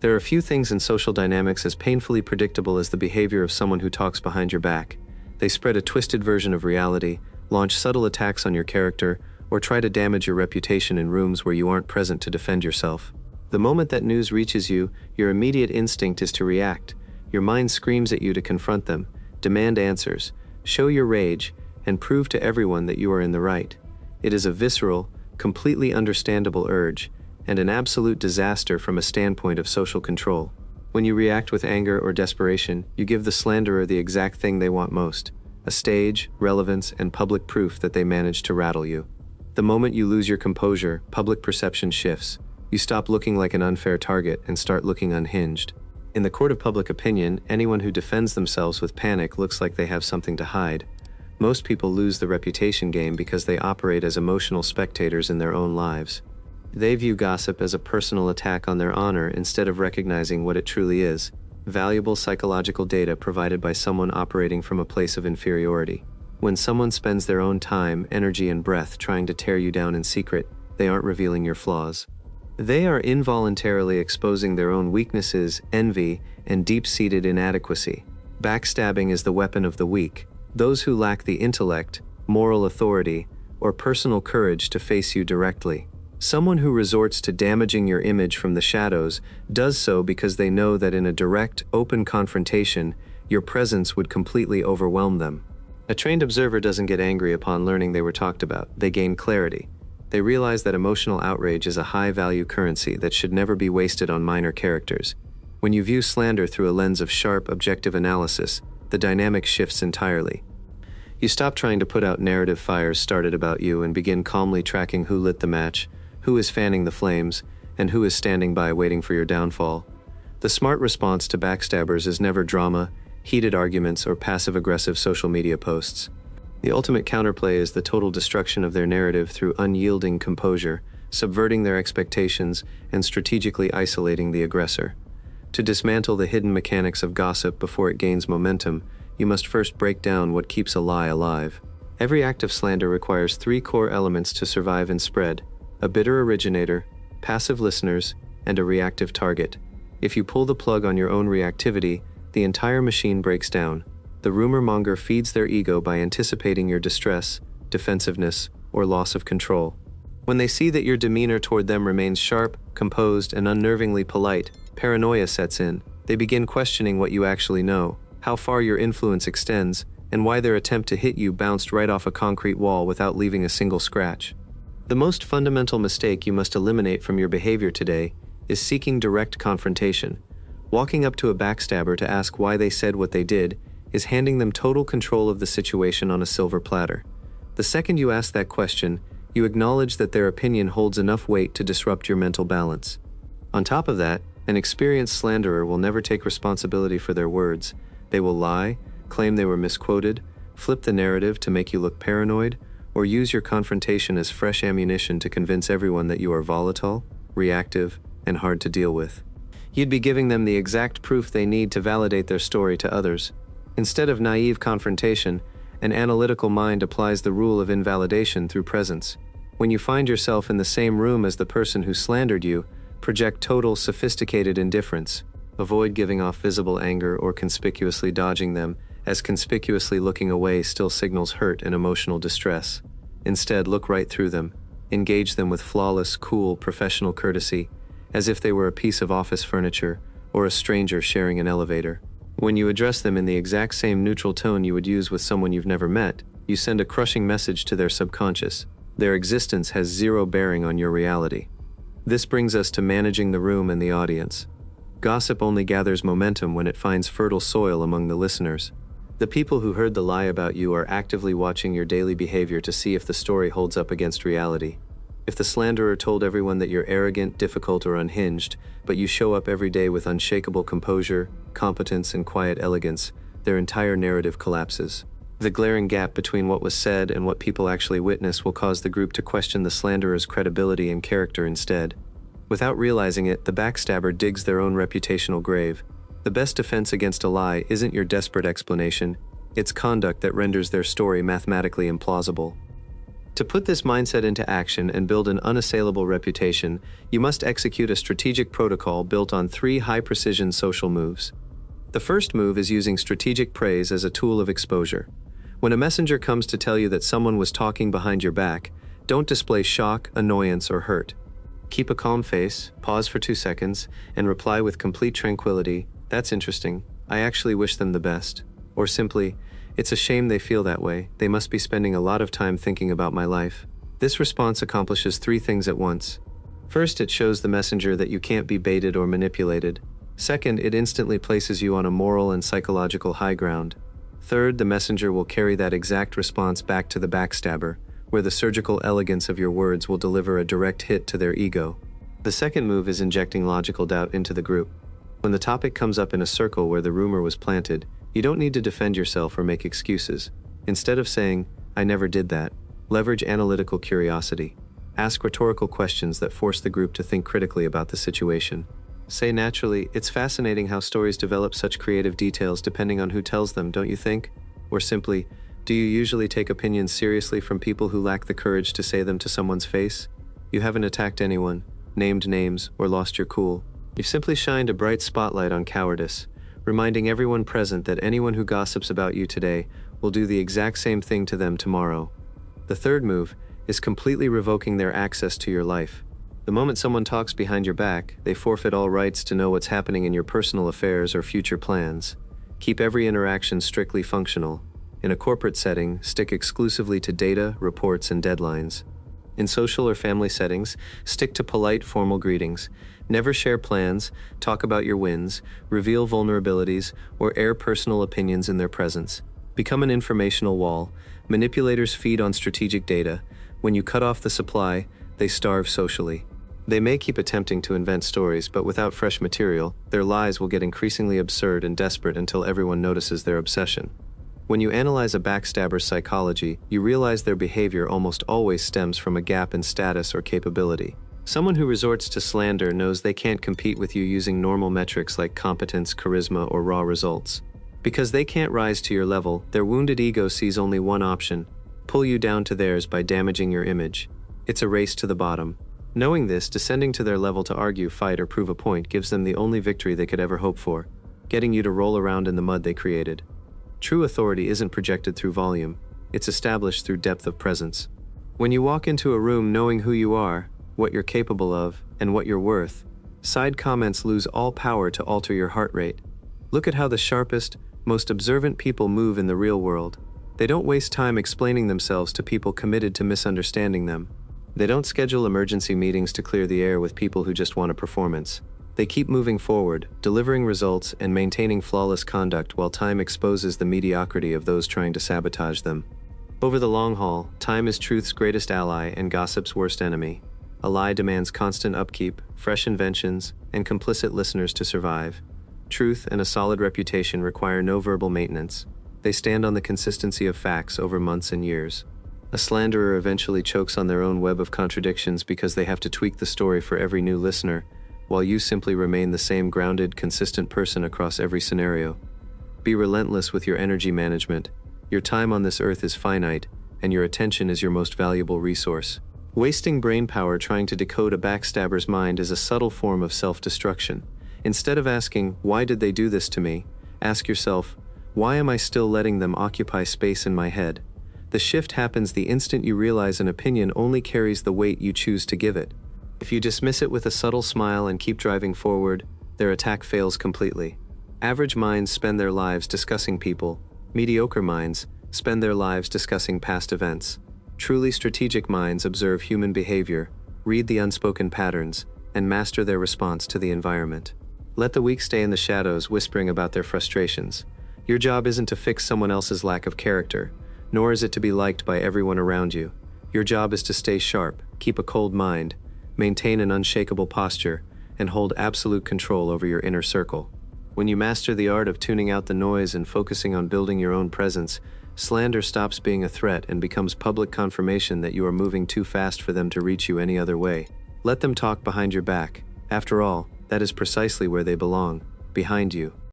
There are few things in social dynamics as painfully predictable as the behavior of someone who talks behind your back. They spread a twisted version of reality, launch subtle attacks on your character, or try to damage your reputation in rooms where you aren't present to defend yourself. The moment that news reaches you, your immediate instinct is to react. Your mind screams at you to confront them, demand answers, show your rage, and prove to everyone that you are in the right. It is a visceral, completely understandable urge, and an absolute disaster from a standpoint of social control. When you react with anger or desperation, you give the slanderer the exact thing they want most: a stage, relevance, and public proof that they managed to rattle you. The moment you lose your composure, public perception shifts. You stop looking like an unfair target and start looking unhinged. In the court of public opinion, anyone who defends themselves with panic looks like they have something to hide. Most people lose the reputation game because they operate as emotional spectators in their own lives. They view gossip as a personal attack on their honor instead of recognizing what it truly is: valuable psychological data provided by someone operating from a place of inferiority. When someone spends their own time, energy, and breath trying to tear you down in secret, they aren't revealing your flaws. They are involuntarily exposing their own weaknesses, envy, and deep-seated inadequacy. Backstabbing is the weapon of the weak, those who lack the intellect, moral authority, or personal courage to face you directly. Someone who resorts to damaging your image from the shadows does so because they know that in a direct, open confrontation, your presence would completely overwhelm them. A trained observer doesn't get angry upon learning they were talked about. They gain clarity. They realize that emotional outrage is a high-value currency that should never be wasted on minor characters. When you view slander through a lens of sharp, objective analysis, the dynamic shifts entirely. You stop trying to put out narrative fires started about you and begin calmly tracking who lit the match, who is fanning the flames, and who is standing by waiting for your downfall. The smart response to backstabbers is never drama, heated arguments, or passive-aggressive social media posts. The ultimate counterplay is the total destruction of their narrative through unyielding composure, subverting their expectations, and strategically isolating the aggressor. To dismantle the hidden mechanics of gossip before it gains momentum, you must first break down what keeps a lie alive. Every act of slander requires three core elements to survive and spread: a bitter originator, passive listeners, and a reactive target. If you pull the plug on your own reactivity, the entire machine breaks down. The rumor monger feeds their ego by anticipating your distress, defensiveness, or loss of control. When they see that your demeanor toward them remains sharp, composed, and unnervingly polite, paranoia sets in. They begin questioning what you actually know, how far your influence extends, and why their attempt to hit you bounced right off a concrete wall without leaving a single scratch. The most fundamental mistake you must eliminate from your behavior today is seeking direct confrontation. Walking up to a backstabber to ask why they said what they did is handing them total control of the situation on a silver platter. The second you ask that question, you acknowledge that their opinion holds enough weight to disrupt your mental balance. On top of that, an experienced slanderer will never take responsibility for their words. They will lie, claim they were misquoted, flip the narrative to make you look paranoid, or use your confrontation as fresh ammunition to convince everyone that you are volatile, reactive, and hard to deal with. You'd be giving them the exact proof they need to validate their story to others. Instead of naive confrontation, an analytical mind applies the rule of invalidation through presence. When you find yourself in the same room as the person who slandered you, project total, sophisticated indifference. Avoid giving off visible anger or conspicuously dodging them, as conspicuously looking away still signals hurt and emotional distress. Instead, look right through them. Engage them with flawless, cool, professional courtesy, as if they were a piece of office furniture or a stranger sharing an elevator. When you address them in the exact same neutral tone you would use with someone you've never met, you send a crushing message to their subconscious. Their existence has zero bearing on your reality. This brings us to managing the room and the audience. Gossip only gathers momentum when it finds fertile soil among the listeners. The people who heard the lie about you are actively watching your daily behavior to see if the story holds up against reality. If the slanderer told everyone that you're arrogant, difficult, or unhinged, but you show up every day with unshakable composure, competence, and quiet elegance, their entire narrative collapses. The glaring gap between what was said and what people actually witness will cause the group to question the slanderer's credibility and character instead. Without realizing it, the backstabber digs their own reputational grave. The best defense against a lie isn't your desperate explanation, it's conduct that renders their story mathematically implausible. To put this mindset into action and build an unassailable reputation, you must execute a strategic protocol built on 3 high-precision social moves. The first move is using strategic praise as a tool of exposure. When a messenger comes to tell you that someone was talking behind your back, don't display shock, annoyance, or hurt. Keep a calm face, pause for 2 seconds, and reply with complete tranquility, "That's interesting. I actually wish them the best." Or simply, "It's a shame they feel that way. They must be spending a lot of time thinking about my life." This response accomplishes 3 things at once. First, it shows the messenger that you can't be baited or manipulated. Second, it instantly places you on a moral and psychological high ground. Third, the messenger will carry that exact response back to the backstabber, where the surgical elegance of your words will deliver a direct hit to their ego. The second move is injecting logical doubt into the group. When the topic comes up in a circle where the rumor was planted, you don't need to defend yourself or make excuses. Instead of saying, "I never did that," leverage analytical curiosity. Ask rhetorical questions that force the group to think critically about the situation. Say naturally, "It's fascinating how stories develop such creative details depending on who tells them, don't you think?" Or simply, "Do you usually take opinions seriously from people who lack the courage to say them to someone's face? You haven't attacked anyone, named names, or lost your cool. You've simply shined a bright spotlight on cowardice, reminding everyone present that anyone who gossips about you today will do the exact same thing to them tomorrow." The third move is completely revoking their access to your life. The moment someone talks behind your back, they forfeit all rights to know what's happening in your personal affairs or future plans. Keep every interaction strictly functional. In a corporate setting, stick exclusively to data, reports, and deadlines. In social or family settings, stick to polite, formal greetings. Never share plans, talk about your wins, reveal vulnerabilities, or air personal opinions in their presence. Become an informational wall. Manipulators feed on strategic data. When you cut off the supply, they starve socially. They may keep attempting to invent stories, but without fresh material, their lies will get increasingly absurd and desperate until everyone notices their obsession. When you analyze a backstabber's psychology, you realize their behavior almost always stems from a gap in status or capability. Someone who resorts to slander knows they can't compete with you using normal metrics like competence, charisma, or raw results. Because they can't rise to your level, their wounded ego sees only one option: pull you down to theirs by damaging your image. It's a race to the bottom. Knowing this, descending to their level to argue, fight, or prove a point gives them the only victory they could ever hope for, getting you to roll around in the mud they created. True authority isn't projected through volume, it's established through depth of presence. When you walk into a room knowing who you are, what you're capable of, and what you're worth, side comments lose all power to alter your heart rate. Look at how the sharpest, most observant people move in the real world. They don't waste time explaining themselves to people committed to misunderstanding them. They don't schedule emergency meetings to clear the air with people who just want a performance. They keep moving forward, delivering results and maintaining flawless conduct while time exposes the mediocrity of those trying to sabotage them. Over the long haul, time is truth's greatest ally and gossip's worst enemy. A lie demands constant upkeep, fresh inventions, and complicit listeners to survive. Truth and a solid reputation require no verbal maintenance. They stand on the consistency of facts over months and years. A slanderer eventually chokes on their own web of contradictions because they have to tweak the story for every new listener, while you simply remain the same grounded, consistent person across every scenario. Be relentless with your energy management. Your time on this earth is finite, and your attention is your most valuable resource. Wasting brain power trying to decode a backstabber's mind is a subtle form of self-destruction. Instead of asking, "Why did they do this to me?" ask yourself, "Why am I still letting them occupy space in my head?" The shift happens the instant you realize an opinion only carries the weight you choose to give it. If you dismiss it with a subtle smile and keep driving forward, their attack fails completely. Average minds spend their lives discussing people. Mediocre minds spend their lives discussing past events. Truly strategic minds observe human behavior, read the unspoken patterns, and master their response to the environment. Let the weak stay in the shadows, whispering about their frustrations. Your job isn't to fix someone else's lack of character, nor is it to be liked by everyone around you. Your job is to stay sharp, keep a cold mind, maintain an unshakable posture, and hold absolute control over your inner circle. When you master the art of tuning out the noise and focusing on building your own presence, slander stops being a threat and becomes public confirmation that you are moving too fast for them to reach you any other way. Let them talk behind your back. After all, that is precisely where they belong, behind you.